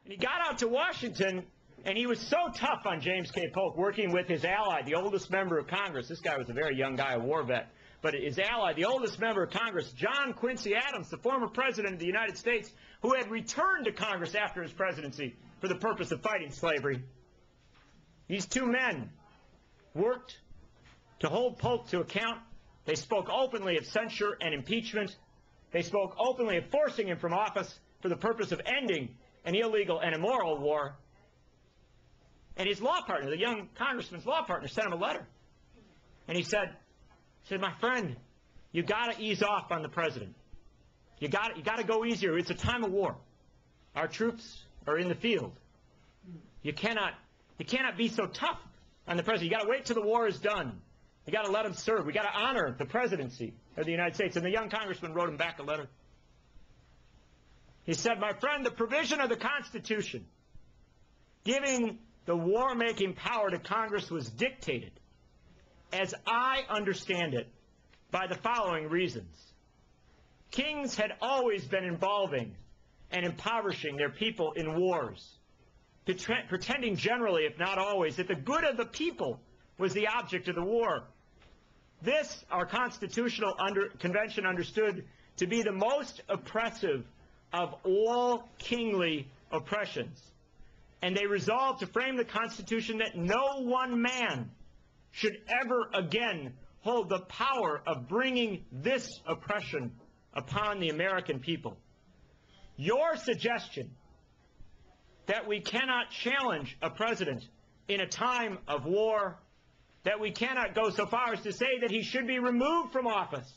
And he got out to Washington, and he was so tough on James K. Polk, working with his ally, the oldest member of Congress. This guy was a very young guy, a war vet. But his ally, the oldest member of Congress, John Quincy Adams, the former president of the United States, who had returned to Congress after his presidency for the purpose of fighting slavery. These two men worked to hold Polk to account. They spoke openly of censure and impeachment. They spoke openly of forcing him from office for the purpose of ending an illegal and immoral war. And his law partner, the young congressman's law partner, sent him a letter. And he said, my friend, you got to ease off on the president. You got to go easier. It's a time of war. Our troops are in the field. You cannot be so tough on the president. You got to wait till the war is done. You got to let him serve. We got to honor the presidency of the United States. And the young congressman wrote him back a letter. He said, my friend, the provision of the Constitution giving the war-making power to Congress was dictated, as I understand it, by the following reasons. Kings had always been involving and impoverishing their people in wars, pretending generally, if not always, that the good of the people was the object of the war. This, our constitutional convention understood to be the most oppressive of all kingly oppressions. And they resolved to frame the Constitution that no one man should ever again hold the power of bringing this oppression upon the American people. Your suggestion that we cannot challenge a president in a time of war, that we cannot go so far as to say that he should be removed from office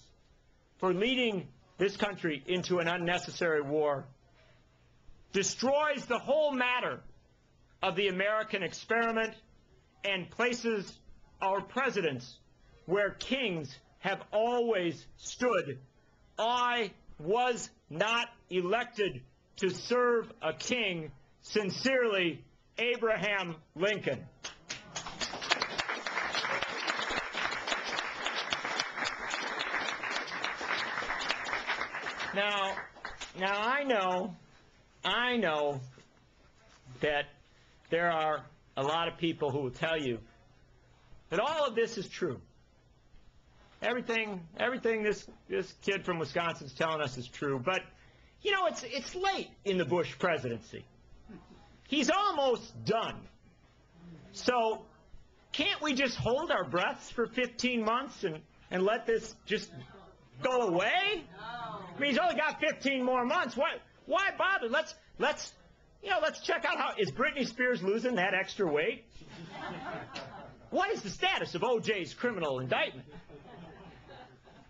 for leading this country into an unnecessary war, destroys the whole matter of the American experiment and places our presidents where kings have always stood. I was not elected to serve a king. Sincerely, Abraham Lincoln. Now I know that there are a lot of people who will tell you that all of this is true. Everything this kid from Wisconsin is telling us is true. But, you know, it's late in the Bush presidency. He's almost done. So can't we just hold our breaths for 15 months and let this just go away? I mean, he's only got 15 more months. Why bother? Let's check out how is Britney Spears losing that extra weight? What is the status of O.J.'s criminal indictment?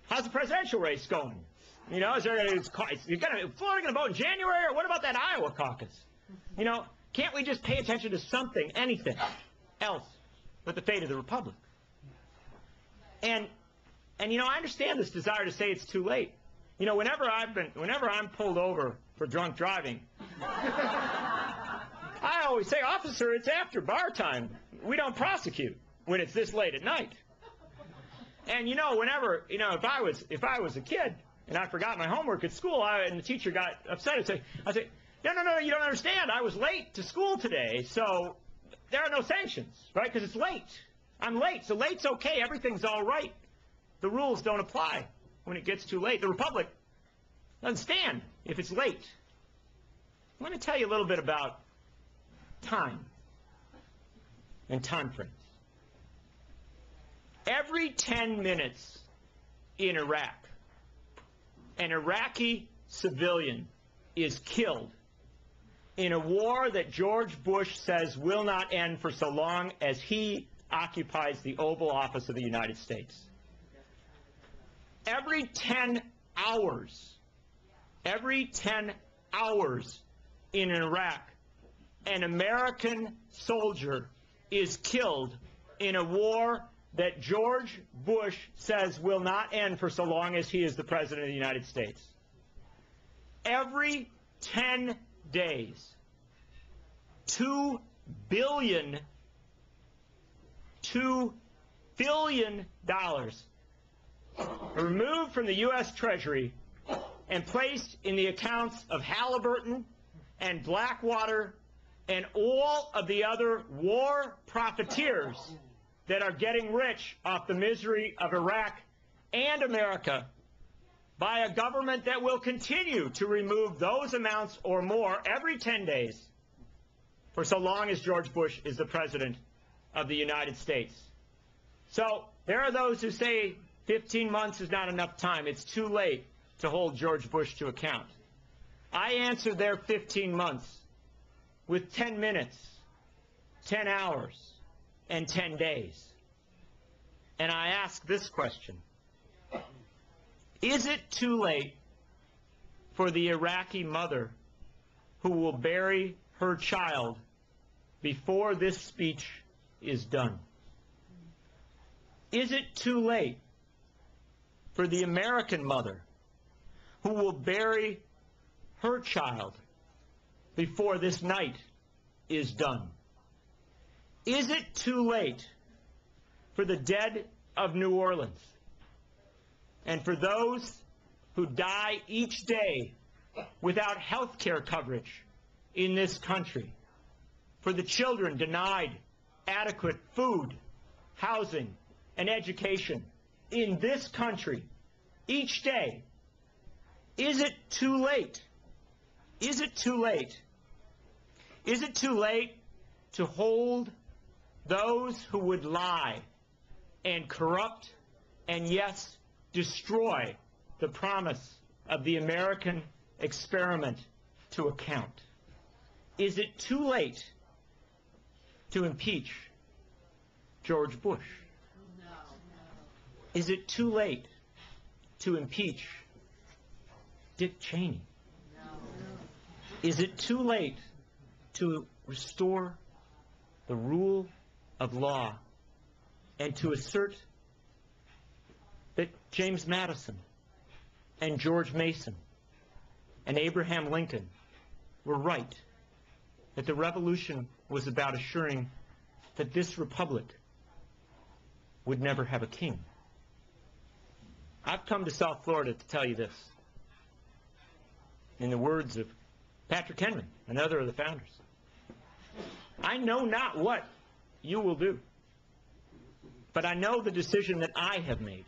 How's the presidential race going? You know, Florida going to vote in January, or what about that Iowa caucus? You know, can't we just pay attention to something, anything else but the fate of the republic? And you know, I understand this desire to say it's too late. You know, whenever I'm pulled over for drunk driving, I always say, officer, it's after bar time. We don't prosecute when it's this late at night. And you know, if I was a kid and I forgot my homework at school, and the teacher got upset, I'd say, no, you don't understand. I was late to school today, so there are no sanctions, right? Because it's late. I'm late, so late's okay. Everything's all right. The rules don't apply when it gets too late. The republic doesn't stand if it's late. I'm going to tell you a little bit about time and time frames. Every 10 minutes in Iraq, an Iraqi civilian is killed in a war that George Bush says will not end for so long as he occupies the Oval Office of the United States. Every 10 hours in Iraq, an American soldier is killed in a war that George Bush says will not end for so long as he is the President of the United States. Every 10 days, $2 billion are removed from the U.S. Treasury and placed in the accounts of Halliburton and Blackwater and all of the other war profiteers that are getting rich off the misery of Iraq and America by a government that will continue to remove those amounts or more every 10 days for so long as George Bush is the President of the United States. So there are those who say 15 months is not enough time. It's too late to hold George Bush to account. I answer their 15 months with 10 minutes, 10 hours, and 10 days. And I ask this question: is it too late for the Iraqi mother who will bury her child before this speech is done? Is it too late for the American mother who will bury her child before this night is done? Is it too late for the dead of New Orleans and for those who die each day without health care coverage in this country, for the children denied adequate food, housing, and education in this country each day? Is it too late? Is it too late? Is it too late to hold those who would lie and corrupt and, yes, destroy the promise of the American experiment to account? Is it too late to impeach George Bush? Is it too late to impeach Dick Cheney? Is it too late to restore the rule of law and to assert that James Madison and George Mason and Abraham Lincoln were right, that the revolution was about assuring that this republic would never have a king? I've come to South Florida to tell you this. In the words of Patrick Henry, another of the founders, I know not what you will do, but I know the decision that I have made.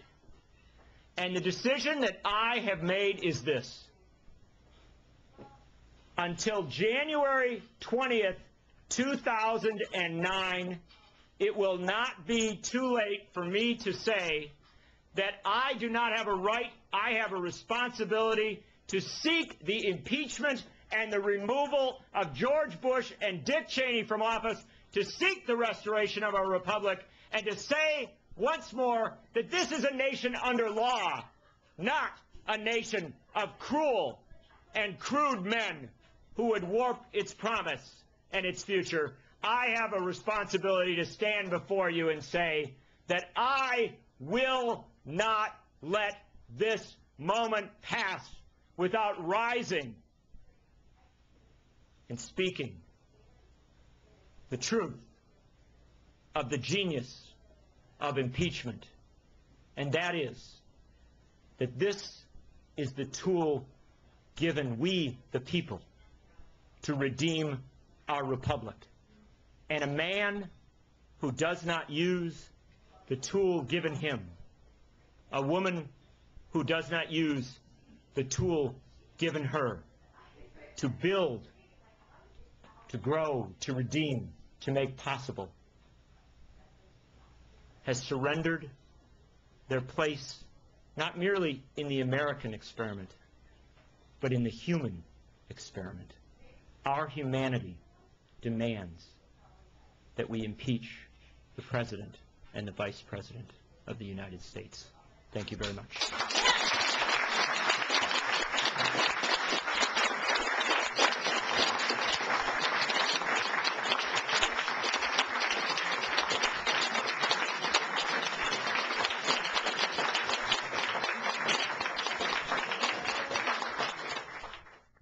And the decision that I have made is this: until January 20th, 2009, it will not be too late for me to say that I do not have a right, I have a responsibility to seek the impeachment and the removal of George Bush and Dick Cheney from office, to seek the restoration of our republic, and to say once more that this is a nation under law, not a nation of cruel and crude men who would warp its promise and its future. I have a responsibility to stand before you and say that I will not let this moment pass without rising and speaking the truth of the genius of impeachment. And that is that this is the tool given we, the people, to redeem our republic. And a man who does not use the tool given him, a woman who does not use the tool given her to build, to grow, to redeem, to make possible, has surrendered their place not merely in the American experiment, but in the human experiment. Our humanity demands that we impeach the President and the Vice President of the United States. Thank you very much.